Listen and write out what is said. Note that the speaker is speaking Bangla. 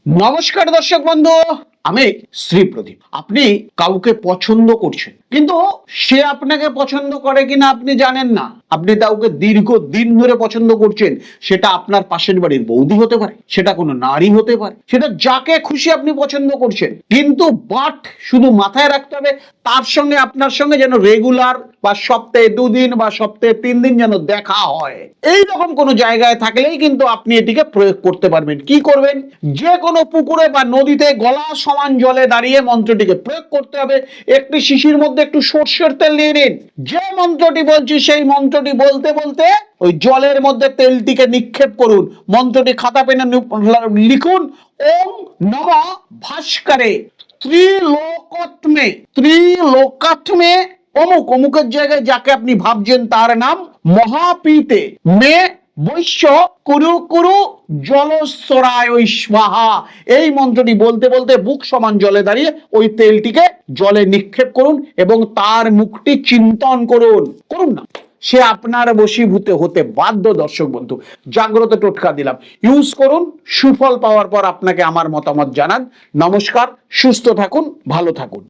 নমস্কার দর্শক বন্ধু, আমি শ্রী প্রদীপ। আপনি কাউকে পছন্দ করছেন, কিন্তু সে আপনাকে পছন্দ করে কিনা আপনি জানেন না। আপনি কাউকে দীর্ঘদিন ধরে পছন্দ করছেন, সেটা আপনার পাশের বাড়ির বৌদি হতে পারে, সেটা কোনো নারী হতে পারে, সেটা যাকে খুশি আপনি পছন্দ করছেন। কিন্তু বাট শুধু মাথায় রাখতে হবে, তার সঙ্গে আপনার সঙ্গে যেন রেগুলার বা সপ্তাহে 2 দিন বা সপ্তাহে 3 দিন যেন দেখা হয়। এইরকম কোনো জায়গায় থাকলেই কিন্তু আপনি এটিকে প্রয়োগ করতে পারবেন। কি করবেন? যে কোনো পুকুরে বা নদীতে গলা সমান জলে দাঁড়িয়ে মন্ত্রটিকে প্রয়োগ করতে হবে। একটি শিশির মধ্যে একটু সর্ষের তেল নিয়ে নিন। যে মন্ত্রটি বলছি সেই মন্ত্রটি বলতে বলতে ওই জলের মধ্যে তেলটিকে নিক্ষেপ করুন। মন্ত্রটি খাতা পেনে লিখুন, ওম নমঃ ভাস্করে ত্রিলোকাত্মে অমুক অমুকের জায়গায় যাকে আপনি ভাবছেন তার নাম মহাপীতে মে বৈশ্য কুরু কুরু জলস্বরায় স্বাহা। এই মন্ত্রটি বলতে বলতে বুক সমান জলে দাঁড়িয়ে ওই তেলটিকে জলে নিক্ষেপ করুন এবং তার মুখটি চিন্তন করুন না, সে আপনার বশীভূত হতে বাধ্য। দর্শক বন্ধু, জাগ্রত টোটকা দিলাম, ইউজ করুন। সুফল পাওয়ার পর আপনাকে আমার মতামত জানান। নমস্কার, সুস্থ থাকুন, ভালো থাকুন।